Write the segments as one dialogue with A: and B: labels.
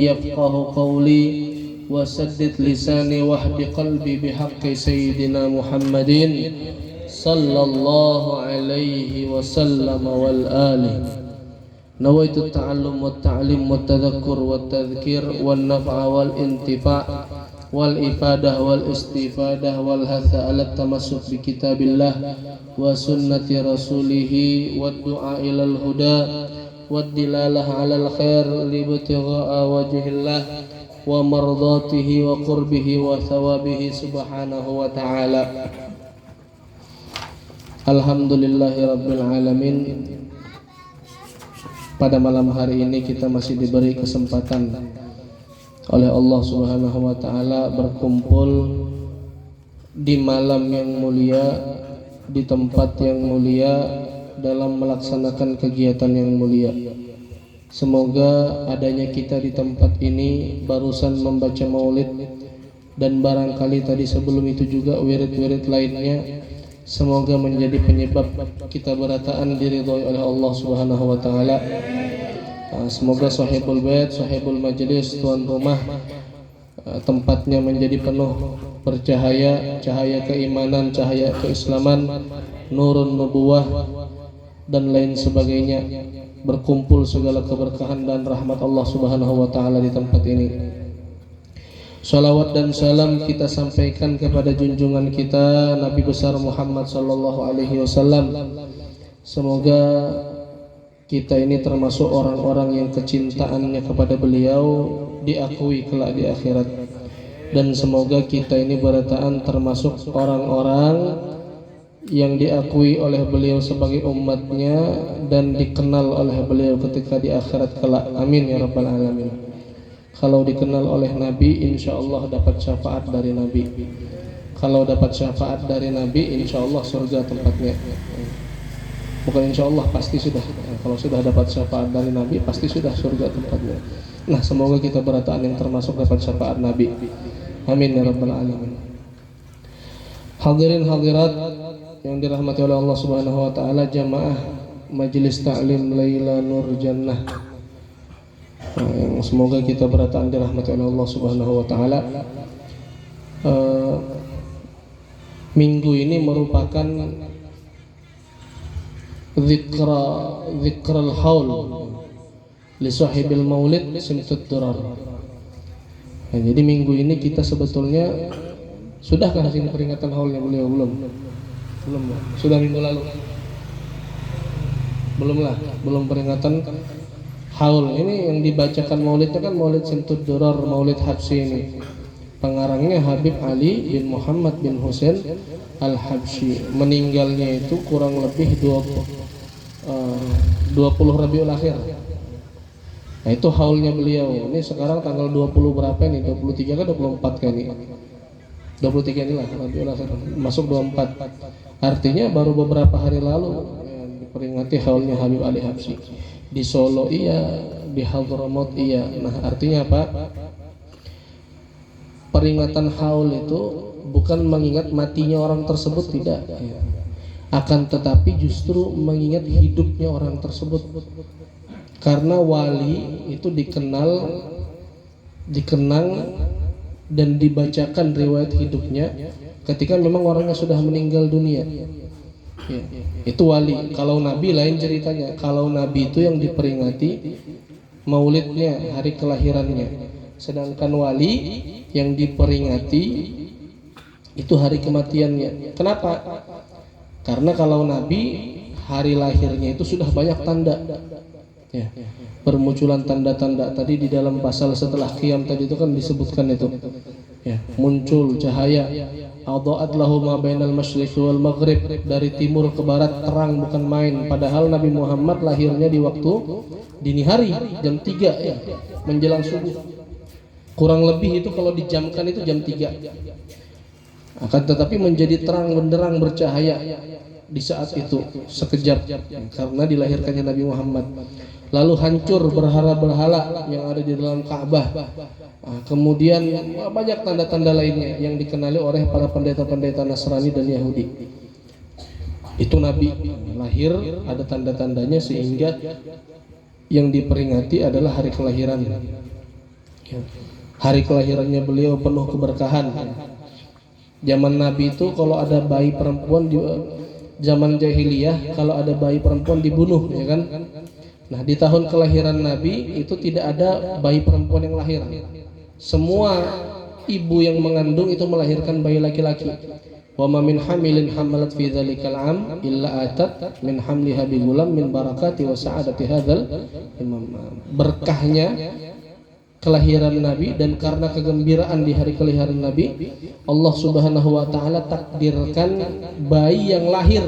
A: يفقه قولي وسدد لساني واهد قلبي بحق سيدنا محمد صلى الله عليه وسلم والآل. نويت التعلم والتعليم والتذكر والتذكير والنفع والانتفاع والإفادة والاستفادة والحث على التمسك بكتاب الله وسنة رسوله والدعاء إلى الهدى والدلالة على الخير لابتغاء وجه الله ومرضاته وقربه وثوابه سبحانه وتعالى. Alhamdulillahirabbil alamin. Pada malam hari ini kita masih diberi kesempatan oleh Allah Subhanahu wa taala berkumpul di malam yang mulia, di tempat yang mulia, dalam melaksanakan kegiatan yang mulia. Semoga adanya kita di tempat ini barusan membaca maulid dan barangkali tadi sebelum itu juga wirid-wirid lainnya, semoga menjadi penyebab kita berataan diridhoi oleh Allah Subhanahu wa taala. Semoga sahibul bait, sahibul majlis, tuan rumah, tempatnya menjadi penuh bercahaya, cahaya keimanan, cahaya keislaman, nurun nubuwah dan lain sebagainya. Berkumpul segala keberkahan dan rahmat Allah Subhanahu wa taala di tempat ini. Salawat dan salam kita sampaikan kepada junjungan kita Nabi besar Muhammad sallallahu alaihi wasallam. Semoga kita ini termasuk orang-orang yang kecintaannya kepada beliau diakui kelak di akhirat. Dan semoga kita ini berataan termasuk orang-orang yang diakui oleh beliau sebagai umatnya dan dikenal oleh beliau ketika di akhirat kelak. Amin ya rabbal alamin. Kalau dikenal oleh Nabi, insya Allah dapat syafaat dari Nabi. Kalau dapat syafaat dari Nabi, insya Allah surga tempatnya. Bukan insya Allah, pasti sudah. Kalau sudah dapat syafaat dari Nabi, pasti sudah surga tempatnya. Nah, semoga kita berataan yang termasuk dapat syafaat Nabi. Amin ya rabbal alamin. Hadirin hadirat yang dirahmati oleh Allah Subhanahu wa taala, jamaah Majelis Ta'lim Laila Nur Jannah. Semoga kita berataan dirahmati oleh Allah Subhanahu wa taala. Minggu ini merupakan Zikral haul li sahibil maulid simtud durar. Jadi minggu ini kita sebetulnya sudah kan hasil peringatan haulnya beliau belum? Sudah minggu lalu? Belum peringatan haul. Ini yang dibacakan maulidnya kan maulid simtud durar, maulid Habsyi ini. Pengarangnya Habib Ali bin Muhammad bin Husain Al-Habsyi. Meninggalnya itu kurang lebih 20 Rabiul Akhir. Nah, itu haulnya beliau. Ini sekarang tanggal 20 berapa nih? 23 kan 24 kan ini. 23 inilah Rabiul Akhir. Masuk 24. Artinya baru beberapa hari lalu diperingati haulnya Habib Ali Habsyi. Di Solo iya, di Hadramaut iya. Nah, artinya apa? Peringatan haul itu bukan mengingat matinya orang tersebut, tidak. Akan tetapi justru mengingat hidupnya orang tersebut. Karena wali itu dikenang dan dibacakan riwayat hidupnya ketika memang orangnya sudah meninggal dunia. Itu wali. Kalau nabi lain ceritanya. Kalau nabi itu yang diperingati maulidnya, hari kelahirannya. Sedangkan wali yang diperingati itu hari kematiannya. Kenapa? Karena kalau nabi hari lahirnya itu sudah banyak tanda. Bermunculan tanda-tanda tadi di dalam pasal setelah qiyam tadi itu kan disebutkan itu. Muncul cahaya. Adha'at lahu ma bainal masyriq wal maghrib, dari timur ke barat terang bukan main. Padahal Nabi Muhammad lahirnya di waktu dini hari jam 3 menjelang subuh. Kurang lebih itu kalau dijamkan itu jam 3. Akan tetapi menjadi terang benderang bercahaya di saat itu sekejap karena dilahirkannya Nabi Muhammad. Lalu hancur berhala-berhala yang ada di dalam Ka'bah. Kemudian banyak tanda-tanda lainnya yang dikenali oleh para pendeta-pendeta Nasrani dan Yahudi. Itu Nabi lahir ada tanda-tandanya sehingga yang diperingati adalah hari kelahiran. Ya. Hari kelahirannya beliau penuh keberkahan. Zaman Nabi itu kalau ada bayi perempuan di zaman jahiliyah, kalau ada bayi perempuan dibunuh, ya kan? Nah, di tahun kelahiran Nabi itu tidak ada bayi perempuan yang lahir. Semua ibu yang mengandung itu melahirkan bayi laki-laki. Wa ma min hamilin hamalat fi dzalikal am illa atat min hamliha bi gulam min barakati wa sa'adati hadzal imam. Berkahnya kelahiran Nabi dan karena kegembiraan di hari kelahiran Nabi, Allah Subhanahu wa taala takdirkan bayi yang lahir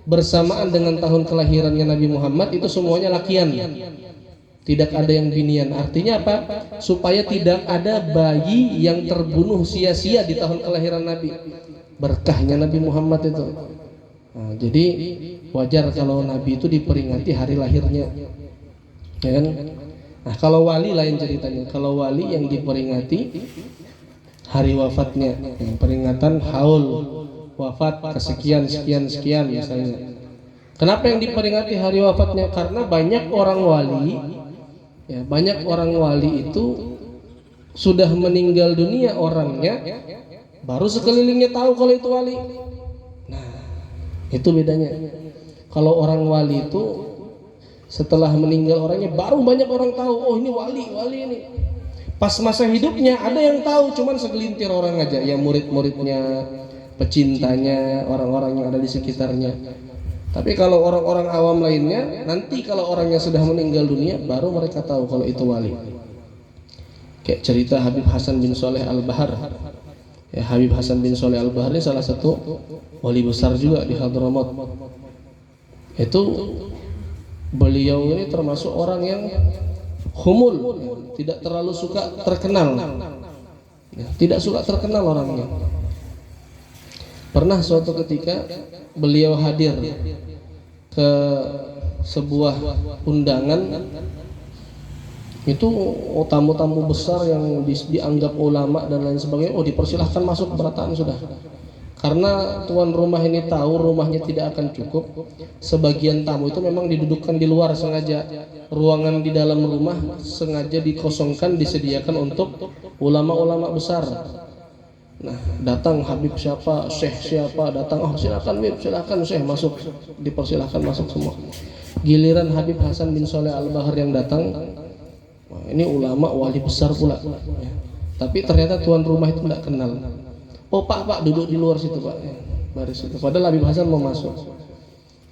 A: bersamaan dengan tahun kelahirannya Nabi Muhammad itu semuanya lakian. Tidak ada yang binian. Artinya apa? Supaya tidak ada bayi yang terbunuh sia-sia di tahun kelahiran Nabi. Berkahnya Nabi Muhammad itu. Nah, jadi wajar kalau Nabi itu diperingati hari lahirnya. Ya kan? Nah, kalau wali lain ceritanya. Kalau wali yang diperingati hari wafatnya, yang peringatan haul wafat kesekian sekian sekian misalnya. Kenapa yang diperingati hari wafatnya? Karena banyak orang wali, ya, banyak orang wali itu sudah meninggal dunia orangnya, baru sekelilingnya tahu kalau itu wali. Nah, itu bedanya. Kalau orang wali itu setelah meninggal orangnya baru banyak orang tahu, oh ini wali ini. Pas masa hidupnya ada yang tahu, cuman segelintir orang aja, ya murid-muridnya, pecintanya, orang-orang yang ada di sekitarnya. Tapi kalau orang-orang awam lainnya, nanti kalau orangnya sudah meninggal dunia, baru mereka tahu kalau itu wali. Kayak cerita Habib Hasan bin Sholeh Al-Bahar. Ya, Habib Hasan bin Sholeh Al-Bahar ini salah satu wali besar juga di Hadramaut. Itu beliau ini termasuk orang yang humul, ya, tidak terlalu suka terkenal, ya, tidak suka terkenal orangnya. Pernah suatu ketika beliau hadir ke sebuah undangan, itu tamu-tamu besar yang dianggap ulama dan lain sebagainya. Oh, dipersilahkan masuk berataan sudah. Karena tuan rumah ini tahu rumahnya tidak akan cukup, sebagian tamu itu memang didudukkan di luar sengaja. Ruangan di dalam rumah sengaja dikosongkan, disediakan untuk ulama-ulama besar. Nah, datang Habib siapa, Syekh siapa, datang, oh silakan Habib, silakan Syekh masuk, dipersilahkan masuk semua. Giliran Habib Hasan bin Sholeh Al-Bahar yang datang, wah, ini ulama wali besar pula, ya. Tapi ternyata tuan rumah itu tidak kenal. Oh pak duduk di luar situ pak, ya, baris itu. Padahal Habib Hasan mau masuk.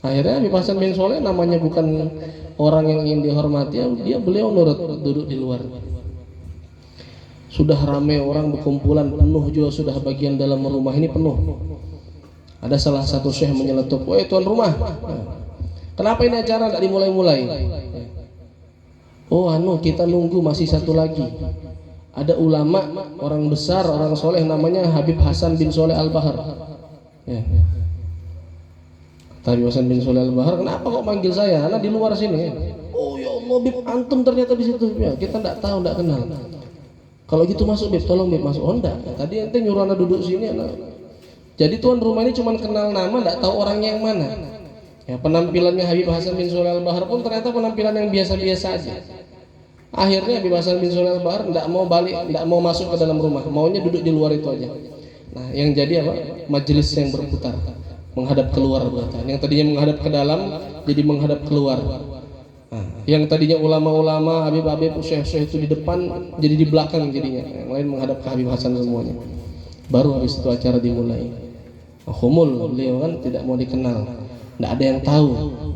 A: Akhirnya Habib Hasan bin Sholeh namanya bukan orang yang ingin dihormati, beliau nurut duduk di luar. Sudah ramai orang berkumpulan, penuh juga sudah bagian dalam rumah ini penuh. Ada salah satu syekh menyeletuk, "Woi tuan rumah, kenapa ini acara tidak dimulai-mulai?" "Oh kita nunggu masih satu lagi. Ada ulama, orang besar, orang soleh namanya Habib Hasan bin Sholeh Al-Bahar." Ya. Habib Hasan bin Sholeh Al-Bahar, "Kenapa kok manggil saya? Anak di luar sini." "Oh ya Allah, Bib, antum ternyata di situ." "Ya, kita tidak tahu, tidak kenal." "Kalau gitu masuk Bib, tolong Bib masuk." "Oh enggak, tadi ente nyuruh anak duduk sini anak." Jadi tuan rumah ini cuma kenal nama, tidak tahu orangnya yang mana. Ya, penampilannya Habib Hasan bin Sholeh Al-Bahar pun ternyata penampilan yang biasa-biasa aja. Akhirnya Habib Hasan bin Sholeh Al-Bahar tidak mau balik, tidak mau masuk ke dalam rumah, maunya duduk di luar itu aja. Nah, yang jadi apa? Majelis yang berputar, menghadap keluar berarti. Yang tadinya menghadap ke dalam, jadi menghadap keluar. Nah, yang tadinya ulama-ulama, Habib-habib, syekh-syekh itu di depan, jadi di belakang jadinya. Yang lain menghadap ke Habib Hasan semuanya. Baru habis itu acara dimulai. Humul, beliau kan tidak mau dikenal. Tidak ada yang tahu,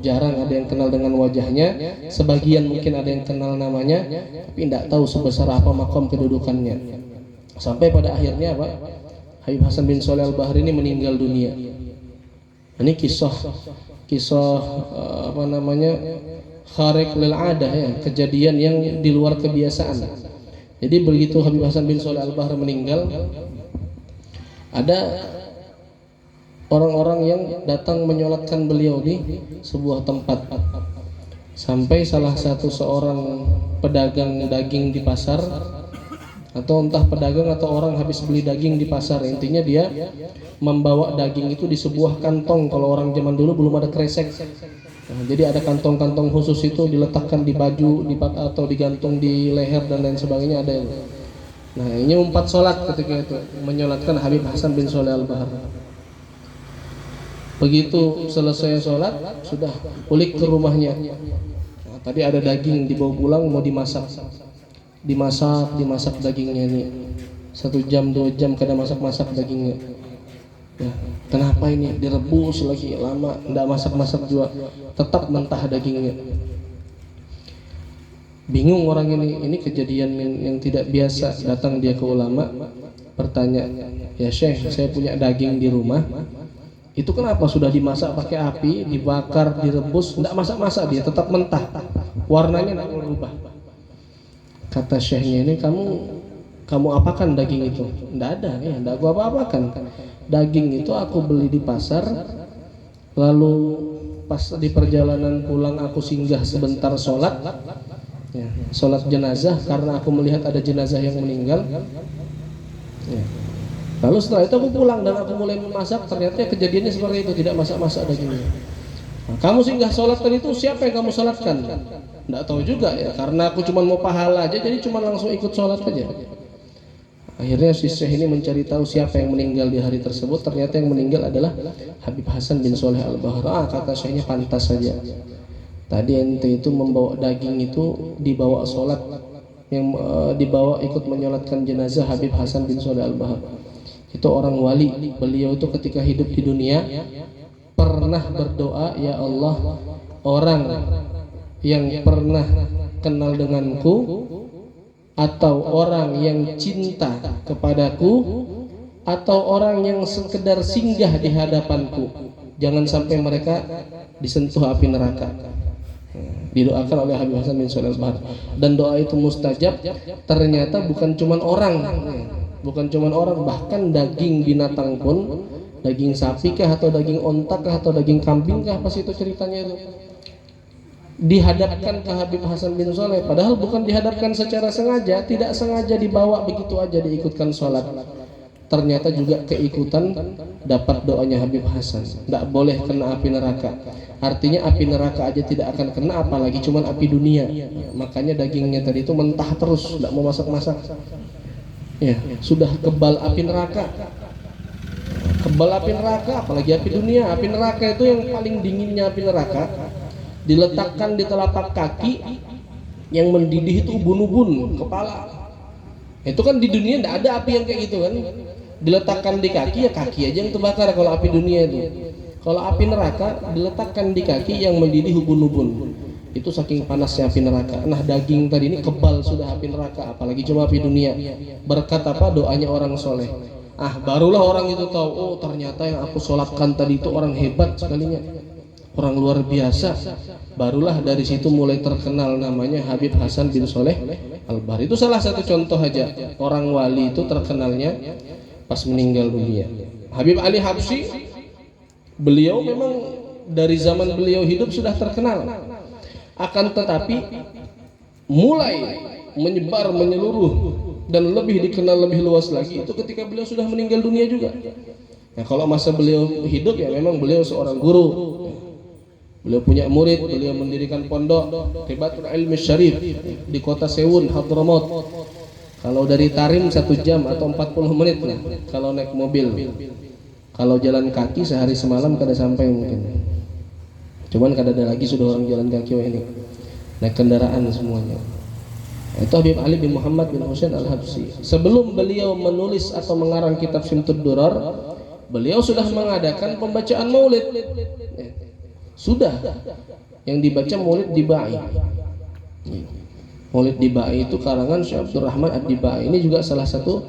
A: jarang ada yang kenal dengan wajahnya. Sebagian mungkin ada yang kenal namanya, tapi tidak tahu sebesar apa makom kedudukannya. Sampai pada akhirnya apa? Habib Hasan bin Sholeh Al-Bahar ini meninggal dunia. Ini kisah apa namanya, khariq lil adah, ya, kejadian yang di luar kebiasaan. Jadi begitu Habib Hasan bin Sholeh Al-Bahar meninggal, ada orang-orang yang datang menyolatkan beliau di sebuah tempat. Sampai salah satu seorang pedagang daging di pasar, atau entah pedagang atau orang habis beli daging di pasar, intinya dia membawa daging itu di sebuah kantong. Kalau orang zaman dulu belum ada kresek, Nah, jadi ada kantong-kantong khusus itu diletakkan di baju, atau digantung di leher dan lain sebagainya, ada yang. Nah, ini umpat sholat ketika itu, menyolatkan Habib Hasan bin Sholeh Al-Bahar. Begitu selesai sholat, sudah pulik ke rumahnya. Nah, tadi ada daging dibawa pulang, mau dimasak. Dimasak dagingnya ini 1 jam 2 jam kada masak dagingnya. Ya, kenapa ini direbus lagi lama, tidak masak juga, tetap mentah dagingnya. Bingung orang ini kejadian yang tidak biasa. Datang dia ke ulama, bertanya, ya Syekh, saya punya daging di rumah, itu kenapa sudah dimasak pakai api, dibakar, direbus, tidak masak dia, tetap mentah, warnanya tidak berubah. Kata Syekhnya ini, kamu apakan daging itu? Tidak ada, ya, tidak aku apa-apakan. Daging itu aku beli di pasar, lalu pas di perjalanan pulang aku singgah sebentar sholat, ya, sholat jenazah, karena aku melihat ada jenazah yang meninggal. Ya. Lalu setelah itu aku pulang dan aku mulai memasak, ternyata kejadiannya seperti itu, tidak masak dagingnya. Nah, kamu singgah sholat tadi itu siapa yang kamu sholatkan? Tidak tahu juga ya, karena aku cuma mau pahala aja, jadi cuma langsung ikut sholat aja. Akhirnya si Syekh ini mencari tahu siapa yang meninggal di hari tersebut. Ternyata yang meninggal adalah Habib Hasan bin Sholeh Al-Bahar. Kata Syekhnya, pantas saja. Tadi ente itu membawa daging itu dibawa sholat, yang dibawa ikut menyolatkan jenazah Habib Hasan bin Sholeh Al-Bahar. Itu orang wali. Beliau itu ketika hidup di dunia pernah berdoa, ya Allah, orang yang pernah kenal denganku atau orang yang cinta kepadaku atau orang yang sekedar singgah di hadapanku, jangan sampai mereka disentuh api neraka. Didoakan oleh Habib Hasan bin Sholeh Al-Bahar, dan doa itu mustajab. Ternyata bukan cuman orang, bahkan daging binatang pun, daging sapi kah atau daging onta kah atau daging kambing kah, pas itu ceritanya itu dihadapkan ke Habib Hasan bin Sholeh, padahal bukan dihadapkan secara sengaja, tidak sengaja dibawa begitu aja diikutkan sholat. Ternyata juga keikutan dapat doanya Habib Hasan. Tidak boleh kena api neraka. Artinya api neraka aja tidak akan kena, apalagi cuman api dunia. Makanya dagingnya tadi itu mentah terus, tidak mau masak-masak. Ya, sudah kebal api neraka. Kebal api neraka, apalagi api dunia. Api neraka itu yang paling dinginnya api neraka. Diletakkan di telapak kaki, yang mendidih itu ubun-ubun kepala. Itu kan di dunia tidak ada api yang kayak gitu kan. Diletakkan di kaki, ya kaki aja yang terbakar kalau api dunia itu. Kalau api neraka diletakkan di kaki yang mendidih ubun-ubun. Itu saking panasnya api neraka. Nah, daging tadi ini kebal sudah api neraka, apalagi cuma api dunia. Berkat apa? Doanya orang soleh. Barulah orang itu tahu, oh ternyata yang aku sholatkan tadi itu orang hebat sekalinya, orang luar biasa. Barulah dari situ mulai terkenal namanya Habib Hasan bin Sholeh Al-Bahar. Itu salah satu contoh aja orang wali itu terkenalnya pas meninggal dunia. Habib Ali Habsyi, beliau memang dari zaman beliau hidup sudah terkenal, akan tetapi mulai menyebar menyeluruh dan lebih dikenal lebih luas lagi itu ketika beliau sudah meninggal dunia juga. Nah, kalau masa beliau hidup ya memang beliau seorang guru. Beliau punya murid, beliau mendirikan pondok Ribatul Ilmi Syarif di kota Sewun, Hadramaut. Kalau dari Tarim 1 jam atau 40 menit lah kalau naik mobil. Kalau jalan kaki sehari semalam kada sampai mungkin. Cuman kada ada lagi sudah orang jalan kaki ini. Naik kendaraan semuanya. Itu Habib Ali bin Muhammad bin Husain Al-Habsyi. Sebelum beliau menulis atau mengarang kitab Syimtud Durar, beliau sudah mengadakan pembacaan maulid. Sudah yang dibaca maulid Dibai. Maulid Dibai itu karangan Syekh Abdurrahman Ad-Dibai. Ini juga salah satu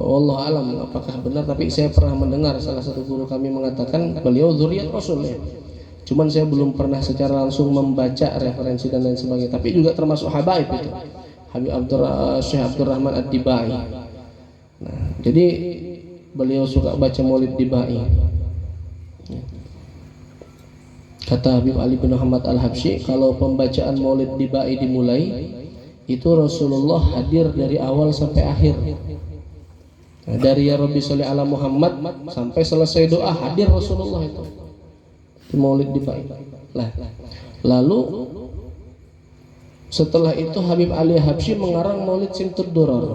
A: wallahu alam apakah benar, tapi saya pernah mendengar salah satu guru kami mengatakan beliau zuriat Rasul ya. Cuman saya belum pernah secara langsung membaca referensi dan lain sebagainya, tapi juga termasuk habaib itu. Habib Syekh Abdurrahman Ad-Dibai. Nah, jadi beliau suka baca maulid Dibai. Kata Habib Ali bin Muhammad Al-Habsyi, kalau pembacaan maulid Dibai dimulai, itu Rasulullah hadir dari awal sampai akhir. Dari ya Rabbi sholli ala Muhammad sampai selesai doa hadir Rasulullah itu. Maulid di Bai. Lah, lalu setelah itu Habib Ali Habsyi mengarang Maulid Simtud Durar.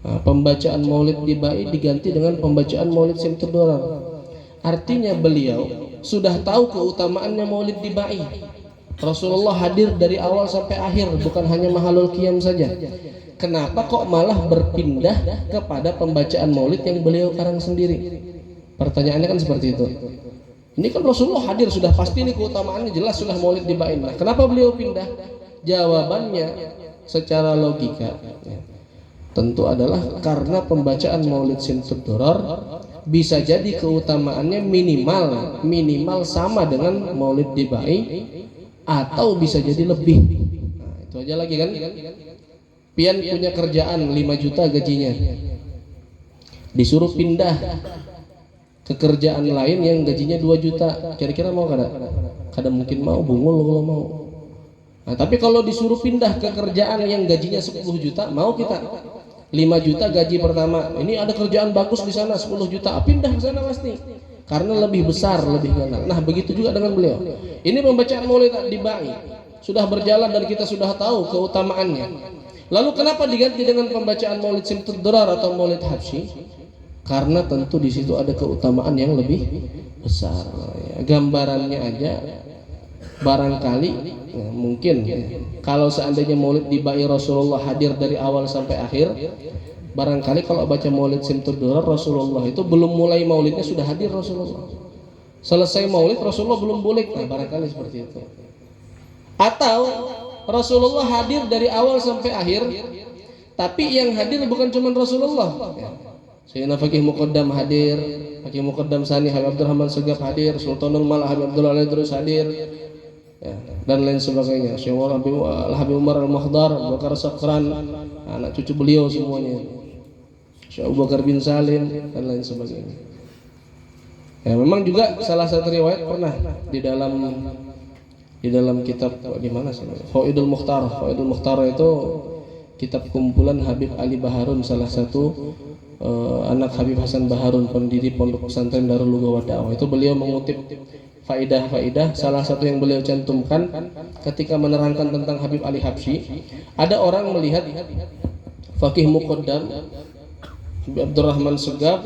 A: Nah, pembacaan Maulid di Bai diganti dengan pembacaan Maulid Simtud Durar. Artinya beliau sudah tahu keutamaannya Maulid di Bai. Rasulullah hadir dari awal sampai akhir, bukan hanya mahalul qiyam saja. Kenapa kok malah berpindah kepada pembacaan Maulid yang beliau karang sendiri? Pertanyaannya kan seperti itu. Ini kan Rasulullah hadir, sudah pasti ini keutamaannya jelas, sudah Maulid di Bai. Nah, kenapa beliau pindah? Jawabannya secara logika tentu adalah karena pembacaan Maulid Simtud Durar bisa jadi keutamaannya minimal sama dengan Maulid di Bai, atau bisa jadi lebih. Nah, itu aja lagi kan. Pian punya kerjaan 5 juta gajinya, disuruh pindah ke kerjaan lain yang gajinya 2 juta, kira-kira mau kada? Kada mungkin mau, bungul kalau mau. Nah, tapi kalau disuruh pindah ke kerjaan yang gajinya 10 juta, mau kita? 5 juta gaji pertama, ini ada kerjaan bagus di sana 10 juta, pindah ke sana pasti, karena lebih besar, lebih kenal. Nah, begitu juga dengan beliau. Ini pembacaan Maulid di Bai sudah berjalan dan kita sudah tahu keutamaannya. Lalu kenapa diganti dengan pembacaan Maulid Simtud Durar atau Maulid Habsyi? Karena tentu di situ ada keutamaan yang lebih besar. Gambarannya aja barangkali mungkin kalau seandainya Maulid di Bai Rasulullah hadir dari awal sampai akhir, barangkali kalau baca Maulid Simtud Durar Rasulullah itu belum mulai Maulidnya sudah hadir Rasulullah. Selesai Maulid Rasulullah belum boleh. Nah, barangkali seperti itu. Atau Rasulullah hadir dari awal sampai akhir, tapi yang hadir bukan cuma Rasulullah. Sayyidina Faqih Muqaddam hadir, Faqih Muqaddam Sani Habib Abdurrahman Segaf hadir, Sultanul Malah Habib Abdullah Al-Idrus hadir, ya, dan lain sebagainya. Syekh Habib Umar Al-Mahdar, Abu Bakar Sakran, anak cucu beliau semuanya, Syekh Abu Bakar bin Salim, dan lain sebagainya. Ya, memang juga salah satu riwayat pernah di dalam kitab di mana sih? Faidul Mukhtar. Faidul Mukhtar itu kitab kumpulan Habib Ali Baharun, salah satu anak Habib Hasan Baharun, pendiri pondok pesantren Darul Lugha Da'wah. Itu beliau mengutip faidah-faidah. Salah satu yang beliau cantumkan ketika menerangkan tentang Habib Ali Habsyi, ada orang melihat Faqih Muqaddam Habib Abdurrahman Segaf,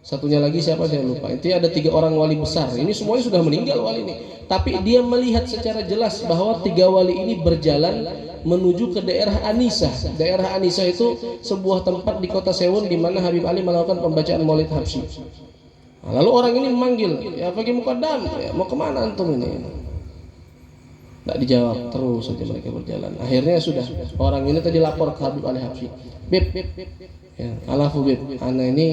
A: satunya lagi siapa saya lupa. Itu ada 3 orang wali besar. Ini semuanya sudah meninggal wali ini. Tapi dia melihat secara jelas bahwa 3 wali ini berjalan menuju ke daerah Anisah. Daerah Anisah itu sebuah tempat di kota Sewun di mana Habib Ali melakukan pembacaan Maulid Habsyi. Nah, lalu orang ini memanggil, ya Faqih Muqaddam, ya, mau kemana antum ini? Tidak dijawab, terus saja mereka berjalan. Akhirnya sudah, orang ini tadi lapor ke Habib Ali Habsyi. Bib, ya, alafu bib, anak ini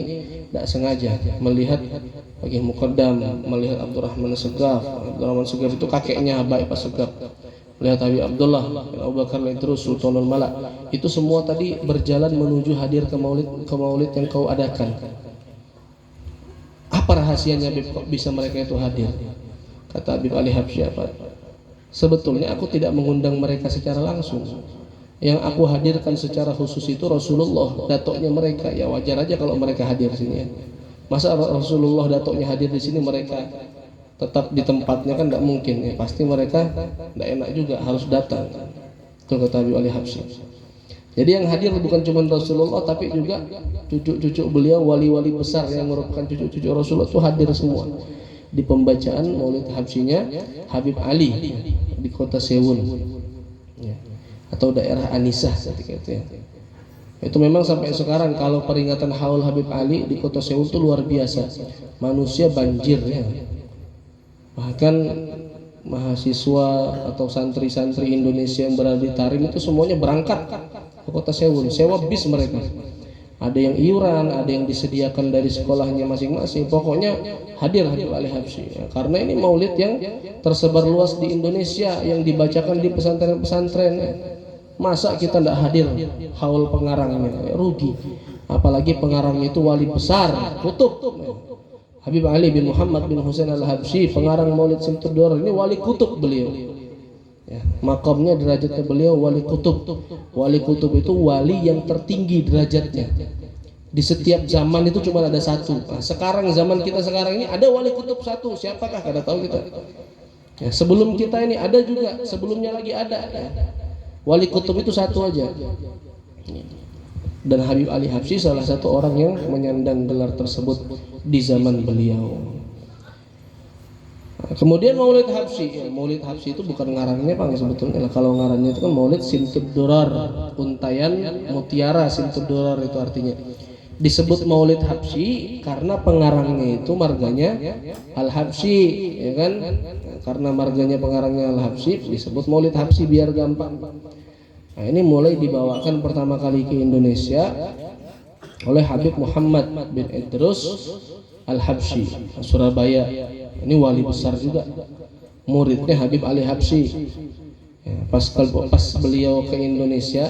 A: tidak sengaja melihat Faqih Muqaddam, melihat Abdurrahman Segaf. Abdurrahman Segaf itu kakeknya Habib Segaf. Melihat Habib Abdullah, Abu Bakar Al-Idrus, Sultanul Malak. Itu semua tadi berjalan menuju hadir ke maulid yang kau adakan. Apa rahasianya Habib kok bisa mereka itu hadir? Kata Habib Ali Habsyi, apa? Sebetulnya aku tidak mengundang mereka secara langsung. Yang aku hadirkan secara khusus itu Rasulullah, datuknya mereka. Ya wajar aja kalau mereka hadir sini ya. Masa Rasulullah datuknya hadir di sini mereka tetap di tempatnya, kan tidak mungkin ya. Pasti mereka tidak enak juga, harus datang. Itu kata Habib Ali Habsyi. Jadi yang hadir bukan cuma Rasulullah, tapi juga cucu-cucu beliau, wali-wali besar yang merupakan cucu-cucu Rasulullah itu hadir semua di pembacaan Maulid Habsyinya Habib Ali di kota Sewun ya, atau daerah Anisah ketika itu ya. Itu memang sampai sekarang kalau peringatan Haul Habib Ali di kota Sewun itu luar biasa, manusia banjir ya. Bahkan mahasiswa atau santri-santri Indonesia yang berada di Tarim itu semuanya berangkat ke kota Sewun, sewa bis mereka. Ada yang iuran, ada yang disediakan dari sekolahnya masing-masing. Pokoknya hadir Habib Ali Habsyi ya, karena ini maulid yang tersebar luas di Indonesia, yang dibacakan di pesantren-pesantren ya. Masa kita tidak hadir haul pengarangnya ya, rugi. Apalagi pengarangnya itu wali besar, kutub ya. Habib Ali bin Muhammad bin Husain Al-Habsyi, pengarang Maulid Simtud Durar, ini wali kutub beliau ya, makamnya derajatnya beliau wali kutub. Wali kutub itu wali yang tertinggi derajatnya. Di setiap zaman itu cuma ada satu. Nah, sekarang zaman kita sekarang ini ada wali kutub satu. Siapakah? Kada tahu kita. Ya, sebelum kita ini ada juga, sebelumnya lagi ada. Ya. Wali kutub itu satu aja. Dan Habib Ali Habsyi salah satu orang yang menyandang gelar tersebut di zaman beliau. Nah, kemudian Maulid Habsyi, ya, Maulid Habsyi itu bukan ngarangnya Bang sebetulnya. Kalau ngarangnya itu kan Maulid Simtud Durar, untayan mutiara Simtud Durar itu artinya. Disebut Maulid Habsyi karena pengarangnya itu marganya Al-Habsyi, ya kan? Karena marganya pengarangnya Al-Habsyi disebut Maulid Habsyi biar gampang. Nah, ini mulai dibawakan pertama kali ke Indonesia oleh Habib Muhammad bin Idrus Al-Habsyi, Surabaya. Ini wali besar juga, muridnya Habib Ali Habsyi. Ya, pas beliau ke Indonesia,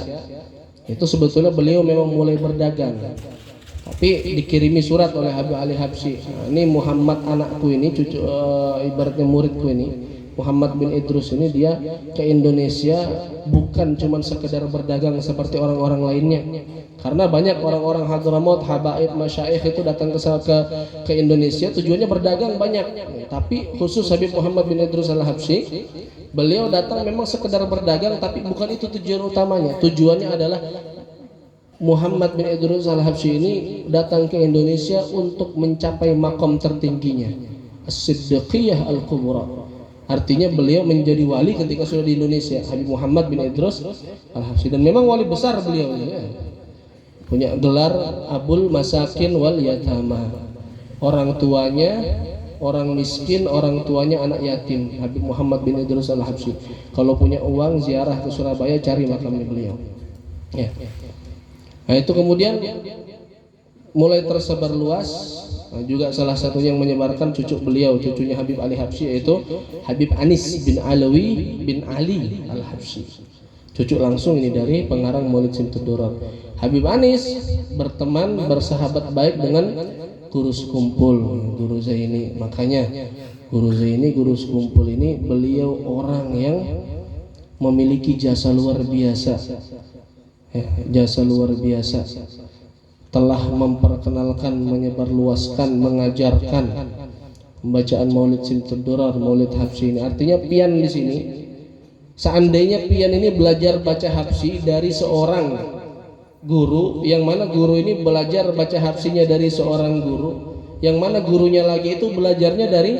A: itu sebetulnya beliau memang mulai berdagang, tapi dikirimi surat oleh Habib Ali Habsyi. Nah, ini Muhammad anakku ini, cucu ibaratnya muridku ini, Muhammad bin Idrus ini, dia ke Indonesia bukan cuma sekedar berdagang seperti orang-orang lainnya. Karena banyak orang-orang Hadramaut, habaib, masyayikh itu datang ke Indonesia tujuannya berdagang banyak. Tapi khusus Habib Muhammad bin Idrus Al-Habsyi, beliau datang memang sekedar berdagang, tapi bukan itu tujuan utamanya. Tujuannya adalah Muhammad bin Idrus Al-Habsyi ini datang ke Indonesia untuk mencapai makom tertingginya, As-Siddiqiyah Al-Kubra. Artinya beliau menjadi wali ketika sudah di Indonesia, Habib Muhammad bin Idrus Al-Habsyi. Dan memang wali besar beliau ya. Punya gelar Abul Masakin wal Yatama. Orang tuanya orang miskin, orang tuanya anak yatim. Habib Muhammad bin Idrus Al-Habsyi. Kalau punya uang ziarah ke Surabaya, cari makamnya beliau. Ya. Nah, itu kemudian mulai tersebar luas. Nah, juga salah satunya yang menyebarkan cucu beliau, cucunya Habib Ali Habsyi, yaitu Habib Anis bin Alawi bin Ali Al-Habsyi. Cucu langsung ini dari pengarang Maulid Simtud Durar. Habib Anis berteman, bersahabat baik dengan Guru Sekumpul, Guru Zaini. Makanya Guru Zaini, Guru Sekumpul ini beliau orang yang memiliki jasa luar biasa. Jasa luar biasa. Telah memperkenalkan, menyebarluaskan, mengajarkan pembacaan Maulid Simtud Durar, Maulid Habsyi ini. Artinya pian di sini, seandainya pian ini belajar baca Habsyi dari seorang guru, yang mana guru ini belajar baca Habsyinya dari seorang guru, yang mana gurunya lagi itu belajarnya dari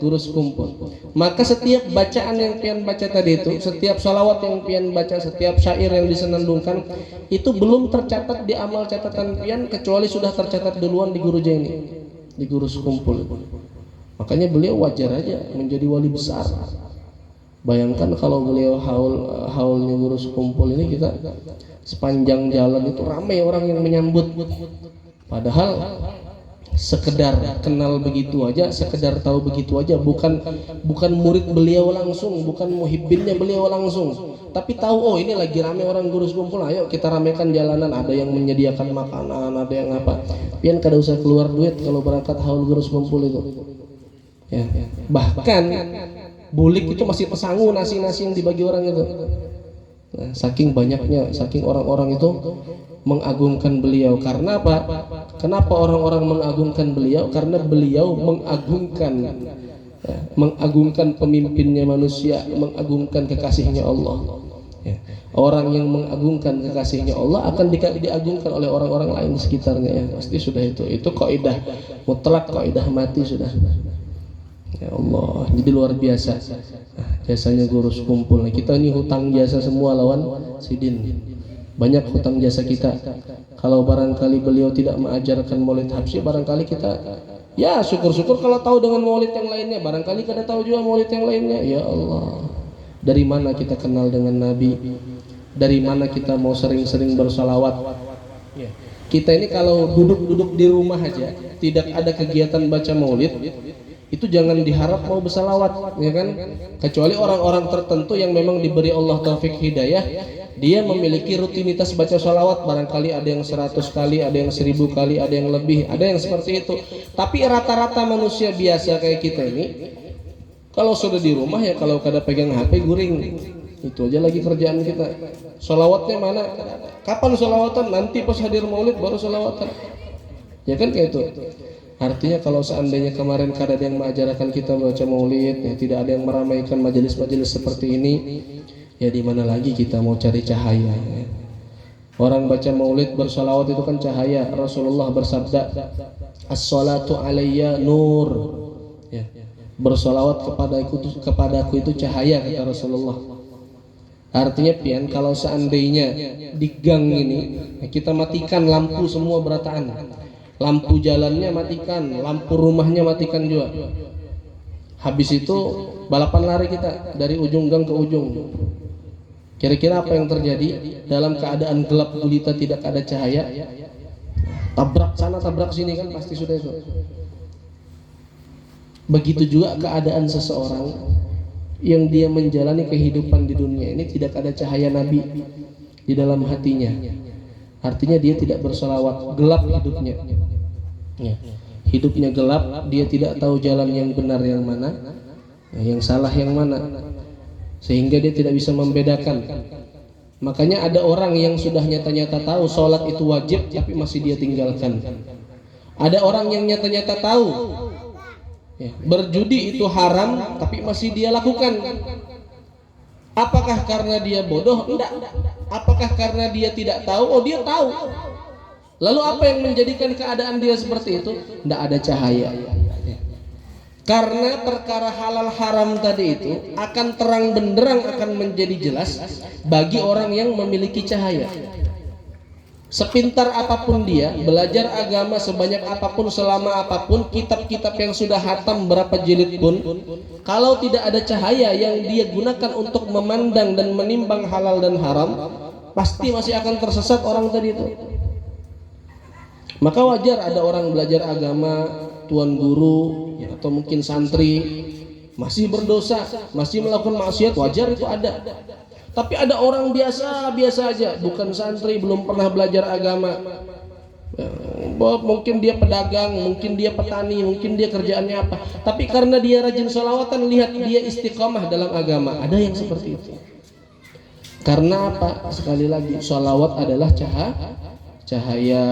A: Guru Sekumpul, maka setiap bacaan yang pian baca tadi itu, setiap salawat yang pian baca, setiap syair yang disenandungkan, itu belum tercatat di amal catatan pian kecuali sudah tercatat duluan di Guru Jaini, di Guru Sekumpul. Makanya beliau wajar aja menjadi wali besar. Bayangkan kalau beliau haulnya Guru Sekumpul ini, kita sepanjang jalan itu ramai orang yang menyambut. Padahal sekedar kenal begitu aja, sekedar tahu begitu aja, bukan murid beliau langsung, bukan muhibbinnya beliau langsung, tapi tahu oh ini lagi rame orang Guru Sekumpul, ayo kita ramekan jalanan, ada yang menyediakan makanan, ada yang apa. Pian kada usah keluar duit kalau berangkat haul Guru Sekumpul itu. Ya. Bahkan bulik itu masih pesangu nasi-nasi yang dibagi orang itu. Nah, saking banyaknya, saking orang-orang itu mengagungkan beliau. Karena apa? Kenapa orang-orang mengagungkan beliau? Karena beliau mengagungkan pemimpinnya manusia, mengagungkan kekasihnya Allah. Ya. Orang yang mengagungkan kekasihnya Allah akan diagungkan oleh orang-orang lain di sekitarnya. Ya, pasti sudah itu kaidah mutlak, kaidah mati sudah. Ya Allah, jadi luar biasa. Nah, jasanya Guru Sekumpul. Nah, kita ini hutang jasa semua lawan Sidin. Banyak hutang jasa kita. Kalau barangkali beliau tidak mengajarkan Maulid Habsyi, barangkali kita ya syukur-syukur kalau tahu dengan Maulid yang lainnya. Barangkali kita tahu juga Maulid yang lainnya. Ya Allah, dari mana kita kenal dengan Nabi? Dari mana kita mau sering-sering bersalawat? Kita ini kalau duduk-duduk di rumah aja, tidak ada kegiatan baca Maulid, itu jangan diharap mau bersalawat, ya kan? Kecuali orang-orang tertentu yang memang diberi Allah taufik hidayah, dia memiliki rutinitas baca salawat, barangkali ada yang 100 kali, ada yang 1000 kali, ada yang lebih, ada yang seperti itu. Tapi rata-rata manusia biasa kayak kita ini, kalau sudah di rumah ya kalau kada pegang HP guring, itu aja lagi kerjaan kita. Salawatnya mana? Kapan salawatan? Nanti pas hadir Maulid baru salawatan. Ya kan kayak itu. Artinya kalau seandainya kemarin kada ada yang mengajarkan kita baca maulid, ya tidak ada yang meramaikan majelis-majelis seperti ini, ya di mana lagi kita mau cari cahaya, ya. Orang baca maulid bersalawat itu kan cahaya. Rasulullah bersabda, as-salatu alayya nur, ya. Bersalawat kepadaku itu cahaya, kata Rasulullah. Artinya pian kalau seandainya di gang ini kita matikan lampu semua berataan, lampu jalannya matikan, lampu rumahnya matikan juga, habis itu balapan lari kita dari ujung gang ke ujung. Kira-kira apa yang terjadi dalam keadaan gelap gulita, tidak ada cahaya? Tabrak sana tabrak sini kan pasti sudah itu. Begitu juga keadaan seseorang yang dia menjalani kehidupan di dunia ini tidak ada cahaya Nabi di dalam hatinya. Artinya dia tidak bersolawat, gelap hidupnya, ya. Hidupnya gelap, dia tidak tahu jalan yang benar yang mana, yang salah yang mana, sehingga dia tidak bisa membedakan. Makanya ada orang yang sudah nyata-nyata tahu sholat itu wajib tapi masih dia tinggalkan. Ada orang yang nyata-nyata tahu, ya, berjudi itu haram tapi masih dia lakukan. Apakah karena dia bodoh? Enggak. Apakah karena dia tidak tahu? Oh, dia tahu. Lalu apa yang menjadikan keadaan dia seperti itu? Enggak ada cahaya. Karena perkara halal haram tadi itu akan terang benderang, akan menjadi jelas bagi orang yang memiliki cahaya. Sepintar apapun dia, belajar agama sebanyak apapun, selama apapun, kitab-kitab yang sudah hatam berapa jilid pun, kalau tidak ada cahaya yang dia gunakan untuk memandang dan menimbang halal dan haram, pasti masih akan tersesat orang tadi itu. Maka wajar ada orang belajar agama, tuan guru, ya, atau mungkin santri masih berdosa, masih melakukan maksiat, wajar itu ada. Tapi ada orang biasa aja, bukan santri, belum pernah belajar agama, ya, mungkin dia pedagang, mungkin dia petani, mungkin dia kerjaannya apa, tapi karena dia rajin sholawatan, lihat dia istiqomah dalam agama. Ada yang seperti itu. Karena apa? Sekali lagi, sholawat adalah cahaya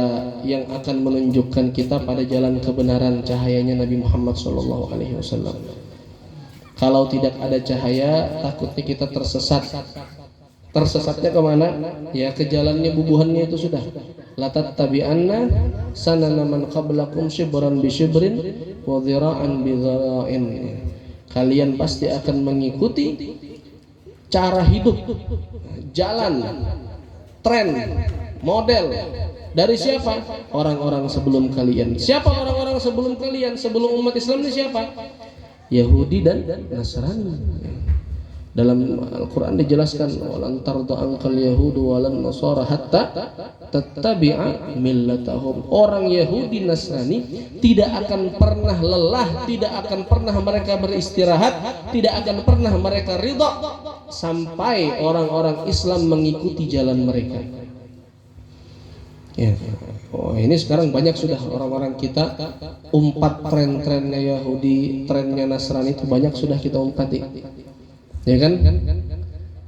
A: yang akan menunjukkan kita pada jalan kebenaran, cahayanya Nabi Muhammad SAW. Kalau tidak ada cahaya, takutnya kita tersesat. Tersesatnya kemana? Ya ke jalannya bubuhannya itu sudah. La tattabi'anna sanana man qablakum shibran bi shibrin wa dhira'an bi dhira'in. Kalian pasti akan mengikuti cara hidup, jalan, tren, model dari siapa? Orang-orang sebelum kalian. Siapa orang-orang sebelum kalian? Sebelum umat Islam ini siapa? Yahudi dan Nasrani. Dalam Al-Quran dijelaskan, walan tarda ankal yahudu walan nasara hatta tattabi'a millatahum. Orang Yahudi Nasrani tidak akan pernah lelah, tidak akan pernah mereka beristirahat, tidak akan pernah mereka ridha sampai orang-orang Islam mengikuti jalan mereka. Ya. Oh, ini sekarang banyak sudah orang-orang kita umpat tren-trennya Yahudi, trennya Nasrani itu banyak sudah kita umpati, ya kan?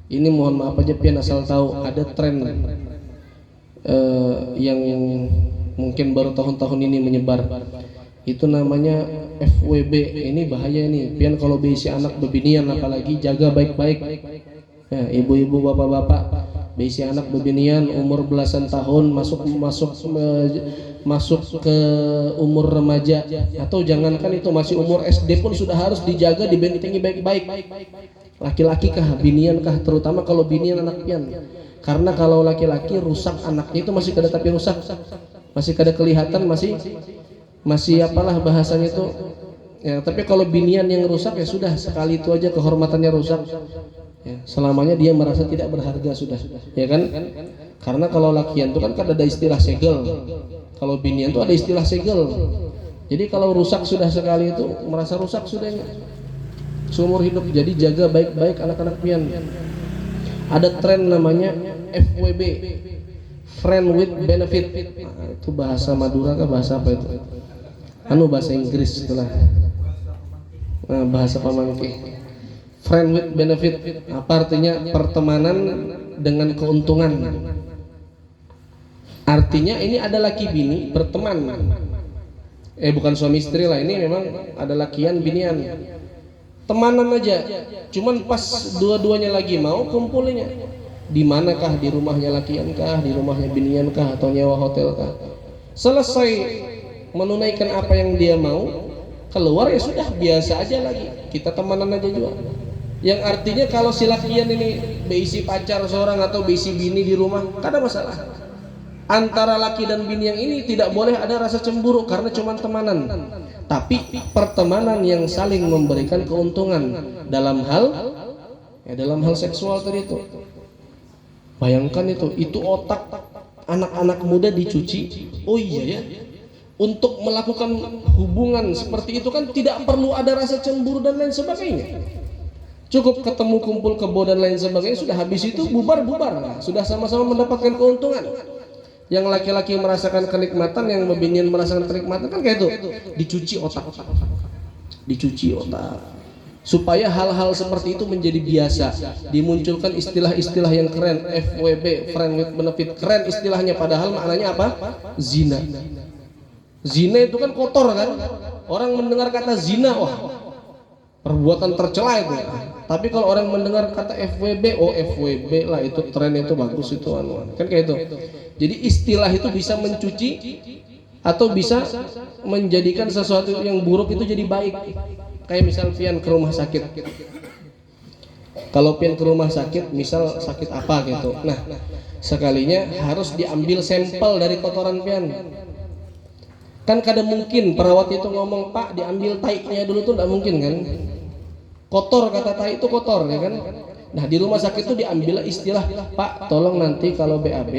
A: Ini mohon maaf aja pian asal tahu ada tren yang mungkin baru tahun-tahun ini menyebar. Itu namanya FWB. Ini bahaya nih pian kalau berisi anak bebinian, apalagi jaga baik-baik. Ya, ibu-ibu, bapak-bapak, berisi anak bebinian umur belasan tahun, masuk ke umur remaja, atau jangankan itu, masih umur SD pun sudah harus dijaga, dibentengi baik-baik. Laki-laki kah, binian kah, terutama kalau binian anak pian. Karena kalau laki-laki rusak anaknya itu masih kada, tapi rusak masih kada kelihatan, masih apalah bahasanya itu. Ya, tapi kalau binian yang rusak ya sudah, sekali itu aja kehormatannya rusak. Ya, selamanya dia merasa tidak berharga sudah, ya kan? Karena kalau lakian itu kan ada istilah segel, kalau binian itu ada istilah segel. Jadi kalau rusak sudah sekali itu merasa rusak sudahnya seumur hidup. Jadi jaga baik-baik anak-anak pian. Ada tren namanya FWB, friend with benefit. Nah, itu bahasa Madura kah, bahasa apa itu? Bahasa Inggris itulah. Nah, bahasa pamangke. Friend with benefit, apa artinya? Pertemanan dengan keuntungan. Artinya ini ada laki bini berteman, Bukan suami istri lah, ini memang ada lakian binian, temanan aja, cuman pas dua-duanya lagi mau kumpulnya di manakah, di rumahnya lakian kah, di rumahnya binian kah, atau nyewa hotel kah. Selesai menunaikan apa yang dia mau, keluar ya sudah, biasa aja lagi, kita temanan aja juga. Yang artinya kalau si lakian ini beisi pacar seorang atau beisi bini di rumah, gak ada masalah. Antara laki dan bini yang ini tidak boleh ada rasa cemburu karena cuma temanan, tapi pertemanan yang saling memberikan keuntungan dalam hal seksual tadi itu. Bayangkan itu otak anak-anak muda dicuci. Oh iya ya, untuk melakukan hubungan seperti itu kan tidak perlu ada rasa cemburu dan lain sebagainya. Cukup ketemu kumpul kebo dan lain sebagainya, sudah, habis itu bubar-bubar, sudah sama-sama mendapatkan keuntungan. Yang laki-laki merasakan kenikmatan, yang binian merasakan kenikmatan, kan kayak itu. Dicuci otak, supaya hal-hal seperti itu menjadi biasa. Dimunculkan istilah-istilah yang keren, FWB, friend with benefit, keren istilahnya, padahal maknanya apa? Zina. Zina itu kan kotor kan, orang mendengar kata zina, wah perbuatan tercela itu. Tapi kalau orang mendengar kata FWB, oh FWB lah, itu tren, itu bagus, itu kan kayak itu. Jadi istilah itu bisa mencuci atau bisa menjadikan sesuatu yang buruk itu jadi baik. Kayak misal pian ke rumah sakit, kalau pian ke rumah sakit misal sakit apa gitu, nah sekalinya harus diambil sampel dari kotoran pian. Kan kadang mungkin perawat itu ngomong, Pak diambil taiknya dulu, tuh tidak mungkin kan, kotor, kata tai itu kotor ya kan. Nah di rumah sakit itu diambil istilah, Pak tolong nanti kalau BAB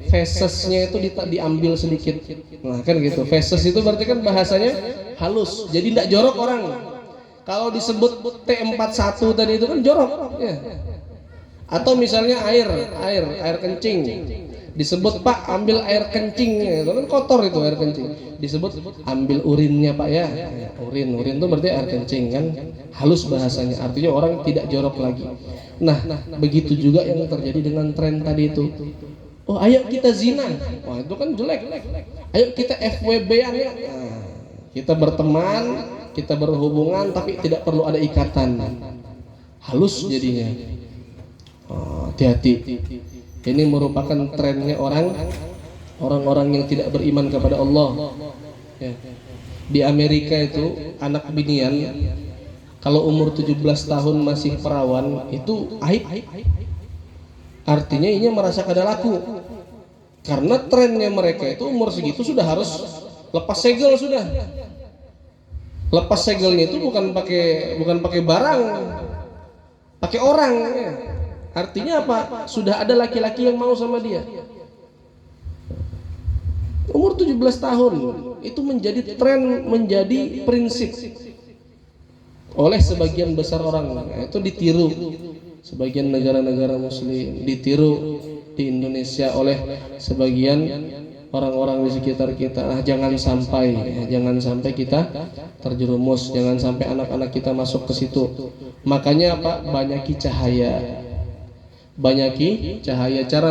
A: fesesnya itu diambil sedikit. Nah kan gitu, feses itu berarti kan bahasanya halus, jadi tidak jorok orang. Kalau disebut T41 tadi itu kan jorok ya. Atau misalnya air kencing, disebut Pak ambil air kencing, itu kan kotor, itu air kencing. Disebut ambil urinnya Pak ya, urin itu berarti air kencing kan, halus bahasanya, artinya orang tidak jorok lagi. Nah begitu juga yang terjadi dengan tren tadi itu. Oh ayo kita zina, wah itu kan jelek. Ayo kita FWB-an ya, nah, kita berteman, kita berhubungan tapi tidak perlu ada ikatan, halus jadinya. Hati-hati, ini merupakan trennya orang-orang yang tidak beriman kepada Allah ya. Di Amerika itu anak binian kalau umur 17 tahun masih perawan itu aib, artinya ini merasa kada laku, karena trennya mereka itu umur segitu sudah harus lepas segel. Sudah lepas segelnya itu bukan pakai barang, pakai orang ya. Artinya apa? Sudah ada laki-laki yang mau sama dia. Umur 17 tahun itu menjadi tren, menjadi prinsip oleh sebagian besar orang. Nah, itu ditiru sebagian negara-negara muslim, ditiru di Indonesia oleh sebagian orang-orang di sekitar kita. Jangan sampai kita terjerumus, jangan sampai anak-anak kita masuk ke situ. Makanya apa? Banyaki cahaya. Cara